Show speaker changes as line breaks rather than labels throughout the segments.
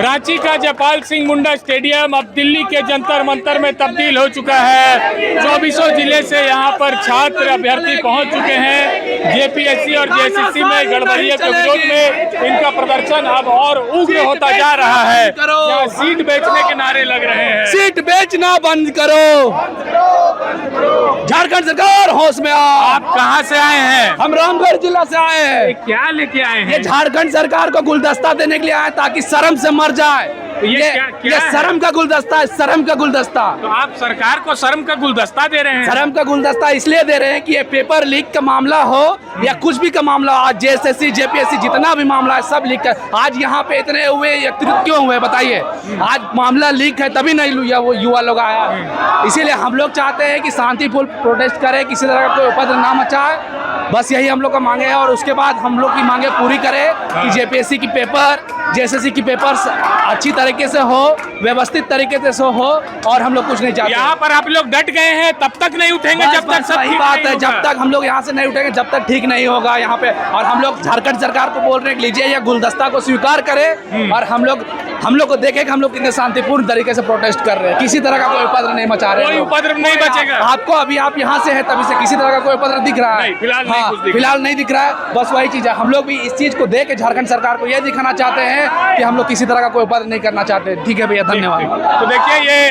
रांची का जयपाल सिंह मुंडा स्टेडियम अब दिल्ली के जंतर मंतर में तब्दील हो चुका है। 24 जिले से यहाँ पर छात्र अभ्यर्थी पहुँच चुके हैं। जेपीएससी और जेएसएससी में गड़बड़ियों के विरोध में इनका प्रदर्शन अब और उग्र होता जा रहा है। यहाँ सीट बेचने के नारे लग रहे हैं।
सीट बेचना बंद करो, झारखंड सरकार होश में आओ।
आप कहाँ से आए हैं?
हम रामगढ़ जिला से आए हैं।
क्या लेके आए हैं?
ये झारखंड सरकार को गुलदस्ता देने के लिए आए ताकि शर्म से मर जाए।
तो
ये शर्म का गुलदस्ता है, शर्म का गुलदस्ता।
तो आप सरकार को शर्म का गुलदस्ता दे रहे हैं?
शर्म का गुलदस्ता इसलिए दे रहे हैं कि ये पेपर लीक का मामला हो या कुछ भी का मामला, आज जेएसएससी जेपीएससी जितना भी मामला है सब लीक है। आज यहाँ पे इतने हुए क्यों हुए बताइए? आज मामला लीक है तभी नहीं वो युवा लोग आया। इसीलिए हम लोग चाहते हैं कि शांतिपूर्ण प्रोटेस्ट करें, किसी तरह का कोई उपद्रव ना मचाए। बस यही हम लोग का मांगे है और उसके बाद हम लोग की मांगे पूरी करें कि जेपीएससी की पेपर जेएसएससी की पेपर अच्छी तरीके से हो, व्यवस्थित तरीके से हो और हम लोग कुछ नहीं चाहते।
यहाँ पर आप लोग डट गए हैं, तब तक नहीं उठेंगे जब तक सब
सही बात है। जब तक हम लोग यहाँ से नहीं उठेंगे जब तक ठीक नहीं होगा यहाँ पे। और हम लोग झारखंड सरकार को बोल रहे हैं लीजिए यह गुलदस्ता को स्वीकार करें और हम लोग को देखें कि हम लोग कितने शांतिपूर्ण तरीके से प्रोटेस्ट कर रहे हैं। किसी तरह का कोई उपद्रव नहीं मचा रहे हैं।
कोई उपद्रव नहीं बचेगा।
आपको अभी आप यहाँ से है तभी से किसी तरह का कोई उपद्रव दिख रहा है? फिलहाल नहीं दिख रहा है। बस वही चीज है, हम लोग भी इस चीज को देख के झारखंड सरकार को यह दिखाना चाहते हैं कि हम लोग किसी तरह का कोई उपद्रव नहीं करना चाहते। ठीक है भैया, धन्यवाद।
तो देखिए ये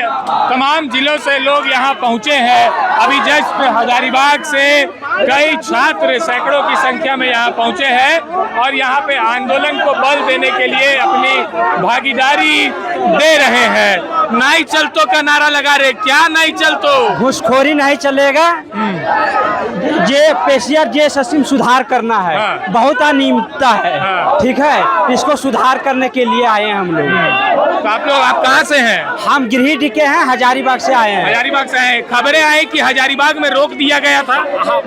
तमाम जिलों से लोग यहाँ पहुँचे हैं। अभी जस्ट हजारीबाग से कई छात्र सैकड़ों की संख्या में यहाँ पहुँचे हैं और यहाँ पे आंदोलन को बल देने के लिए अपनी भागीदारी दे रहे हैं। नहीं चलतो का नारा लगा रहे। क्या नहीं चलतो?
घूसखोरी नहीं चलेगा। जेपीएससी और जेएसएससी में सुधार करना है। बहुत अनियमितता है। ठीक है, इसको सुधार करने के लिए आए हैं हम लोग।
तो आप कहाँ से हैं?
हम गिरिडीह के हैं, हजारीबाग से आए हैं।
हजारीबाग से आए। खबरें आई कि हजारीबाग में रोक दिया गया था।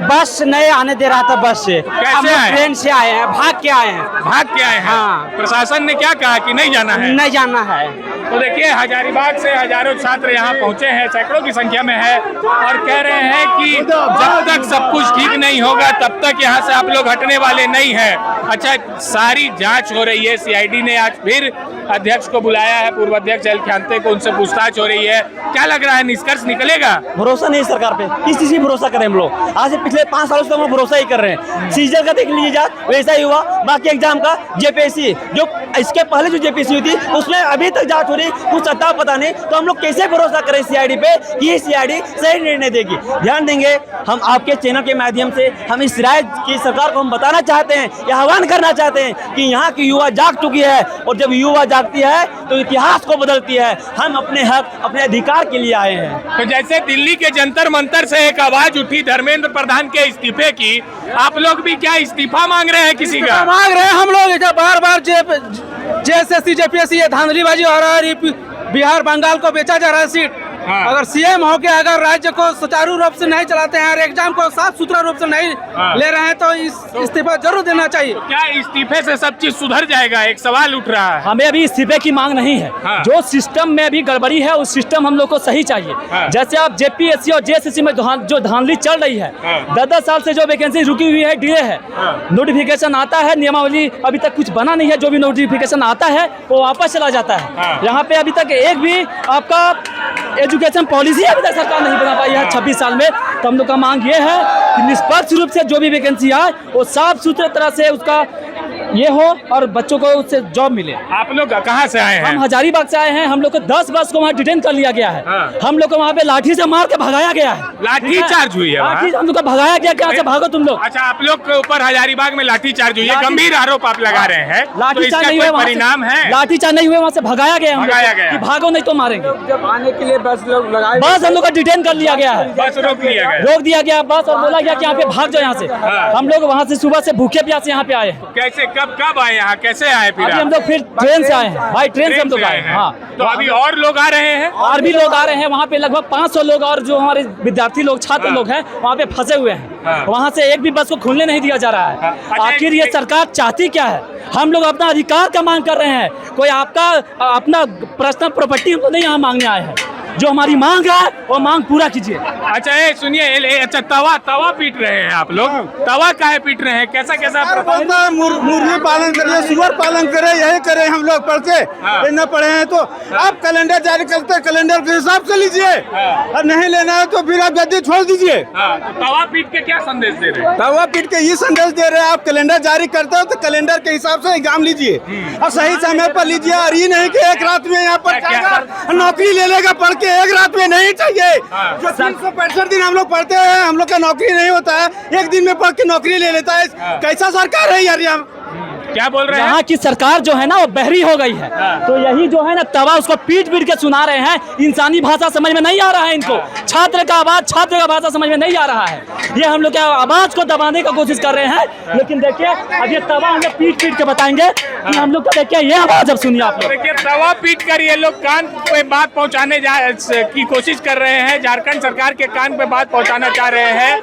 बस नहीं आने दे रहा था बस से।
कैसे आए?
ट्रेन से आए हैं, भाग के आए हैं।
भाग के आए हैं?
हाँ।
प्रशासन ने क्या कहा कि नहीं जाना है?
नहीं जाना है।
तो देखिए हजारीबाग से हजारों छात्र यहाँ पहुँचे हैं, सैकड़ों की संख्या में है और कह रहे हैं कि जब तक सब कुछ ठीक नहीं होगा तब तक यहाँ से आप लोग हटने वाले नहीं हैं। अच्छा, सारी जांच हो रही है। सीआईडी ने आज फिर अध्यक्ष को बुलाया है, पूर्व अध्यक्ष एल ख्यांते को, उनसे पूछताछ हो रही है। क्या लग रहा है, निष्कर्ष निकलेगा?
भरोसा नहीं सरकार पे, किस चीज की भरोसा करें हम लोग? आज से पिछले 5 सालों से हम लोग भरोसा ही कर रहे हैं। सीजन का देख लीजिए, वैसा ही हुआ। बाकी एग्जाम का जेपीएससी जो इसके पहले जो जेपीएससी हुई थी उसमें अभी तक जांच हो रही, कुछ अता पता नहीं। तो हम लोग कैसे भरोसा करें सीआईडी पे कि ये सीआईडी सही निर्णय देगी? ध्यान देंगे हम आपके चैनल के माध्यम से। हम इस राज्य की सरकार को हम बताना चाहते हैं, यह आह्वान करना चाहते हैं कि यहाँ की युवा जाग चुकी है और जब युवा जागती है तो इतिहास को बदलती है। हम अपने हक अपने अधिकार के लिए आए हैं।
तो जैसे दिल्ली के जंतर मंतर से एक आवाज उठी धर्मेंद्र प्रधान के इस्तीफे की, आप लोग भी क्या इस्तीफा मांग रहे हैं? किसी का
मांग रहे हैं हम लोग। बार जेएसएससी जेपीएससी ये धांधलीबाजी हो रहा है। बिहार बंगाल को बेचा जा रहा है सीट। अगर सीएम हो के अगर राज्य को सुचारू रूप से नहीं चलाते हैं और एग्जाम को साफ सुथरा रूप से नहीं ले रहे हैं तो इस्तीफा जरूर देना चाहिए।
क्या इस्तीफे से सब चीज सुधर जाएगा? एक सवाल उठ रहा है।
हमें अभी इस्तीफे की मांग नहीं है। जो सिस्टम में अभी गड़बड़ी है उस सिस्टम हम लोग को सही चाहिए। जैसे आप जेपीएससी और जेएसएससी में जो धांधली चल रही है, 10 साल से जो वैकेंसी रुकी हुई है, डिले है। नोटिफिकेशन आता है, नियमावली अभी तक कुछ बना नहीं है। जो भी नोटिफिकेशन आता है वो वापस चला जाता है। यहाँ पे अभी तक एक भी आपका एजुकेशन पॉलिसी अभी तक सरकार नहीं बना पाई है 26 साल में। तो हम लोग का मांग ये है कि निष्पक्ष रूप से जो भी वैकेंसी आए वो साफ सुथरे तरह से उसका ये हो और बच्चों को उससे जॉब मिले।
आप लोग कहाँ से आए हैं?
हम हजारीबाग से आए हैं। हम लोग को 10 बस को वहाँ डिटेन कर लिया गया है। हम लोग को वहाँ पे लाठी से मार के भगाया गया है।
लाठी चार्ज हुई है?
लाठी हम लोग को भगाया गया। क्या से भागो तुम लोग?
अच्छा, आप लोग के ऊपर हजारीबाग में लाठी चार्ज हुई है, गंभीर आरोप आप लगा रहे हैं।
लाठी चार्ज नहीं हुआ,
परिणाम है
लाठी चार्ज नहीं हुआ, वहाँ से भगाया गया कि भागो नहीं तो मारेंगे।
जब आने के लिए बस लोग लगाए,
बस हम लोग को डिटेन कर लिया गया है।
बस रोक
दिया गया बस और बोला गया कि यहाँ पे भाग जाओ यहाँ से। हम लोग वहाँ से सुबह से भूखे प्यासे यहाँ पे आए।
कैसे कब आए यहाँ? कैसे आए? फिर
हम लोग फिर ट्रेन से आए हैं भाई, ट्रेन से हम लोग आए हैं। हाँ,
तो अभी और लोग आ रहे हैं?
और भी लोग आ रहे हैं। वहाँ पे लगभग 500 लोग और जो हमारे विद्यार्थी लोग छात्र लोग हैं वहाँ पे फंसे हुए हैं। वहाँ से एक भी बस को खुलने नहीं दिया जा रहा है। आखिर ये सरकार चाहती क्या है? हम लोग अपना अधिकार का मांग कर रहे हैं। कोई आपका अपना पर्सनल प्रॉपर्टी हम तो नहीं यहाँ मांगने आए हैं। जो हमारी मांग है वो मांग पूरा कीजिए।
अच्छा ये सुनिए, अच्छा तवा पीट रहे हैं आप लोग, तवा काहे पीट रहे हैं, कैसा
मुर्गी पालन करे, सुअर पालन करे, यही करे हम लोग पढ़ के। ये न पढ़े हैं तो आप कैलेंडर जारी करते हैं, कैलेंडर के हिसाब से लीजिए, और नहीं लेना है तो फिर आप गद्दी छोड़ दीजिए।
तो तवा पीट के क्या संदेश दे रहे हैं?
तवा पीट के ये संदेश दे रहे हैं, आप कैलेंडर जारी करते हो तो कैलेंडर के हिसाब से एग्जाम लीजिए और सही समय पर लीजिए, और ये नहीं कि एक रात में यहाँ पर जाएगा नौकरी ले लेगा पढ़ के, एक रात में नहीं चाहिए। जो 365 दिन हम लोग पढ़ते हैं, हम लोग का नौकरी नहीं होता है, एक दिन में पढ़ के नौकरी ले लेता है। कैसा सरकार है यार?
क्या बोल रहे हैं?
यहाँ की सरकार जो है ना वो बहरी हो गई है, तो यही जो है ना तवा उसको पीट पीट के सुना रहे हैं। इंसानी भाषा समझ में नहीं आ रहा है इनको, छात्र का आवाज, छात्र का भाषा समझ में नहीं आ रहा है। ये हम लोग क्या आवाज को दबाने का कोशिश कर रहे हैं, लेकिन देखिए अब ये तवा हम लोग पीट पीट के बताएंगे कि हम लोग का देखिए ये आवाज अब सुनिए आप लोग।
देखिए तवा पीट कर ये लोग कान पे बात पहुंचाने की कोशिश कर रहे हैं, झारखंड सरकार के कान पे बात पहुंचाना चाह रहे हैं।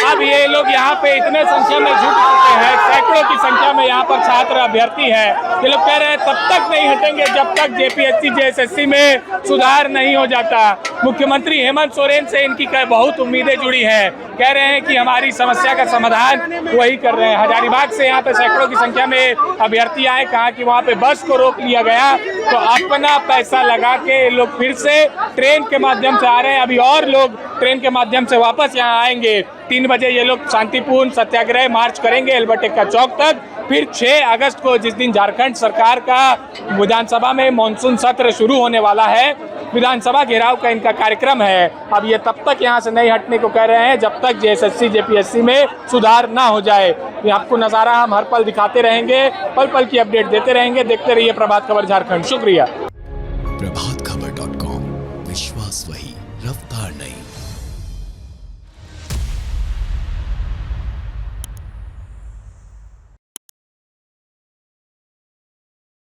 अब ये लोग यहाँ पे इतने संख्या में जुट चुके हैं, सैकड़ों की संख्या में यहाँ पर छात्र अभ्यर्थी है। ये लोग कह रहे हैं तब तक नहीं हटेंगे जब तक जेपीएससी जेएसएससी में सुधार नहीं हो जाता। मुख्यमंत्री हेमंत सोरेन से इनकी बहुत उम्मीदें जुड़ी है, कह रहे हैं कि हमारी समस्या का समाधान वही कर रहे हैं। हजारीबाग से यहाँ पे सैकड़ों की संख्या में अभ्यर्थी आए, कहा कि वहाँ पे बस को रोक लिया गया, तो अपना पैसा लगा के लोग फिर से ट्रेन के माध्यम से आ रहे हैं। अभी और लोग ट्रेन के माध्यम से वापस यहाँ आएंगे। 3 बजे ये लोग शांतिपूर्ण सत्याग्रह मार्च करेंगे एल्बर्ट एक्का चौक तक। फिर 6 अगस्त को जिस दिन झारखंड सरकार का विधानसभा में मानसून सत्र शुरू होने वाला है, विधानसभा घेराव का इनका कार्यक्रम है। अब ये तब तक यहाँ से नहीं हटने को कह रहे हैं जब तक जेएसएससी जेपीएससी में सुधार ना हो जाए। ये आपको नज़ारा हम हर पल दिखाते रहेंगे, पल पल की अपडेट देते रहेंगे। देखते रहिए प्रभात खबर झारखंड। शुक्रिया।
प्रभात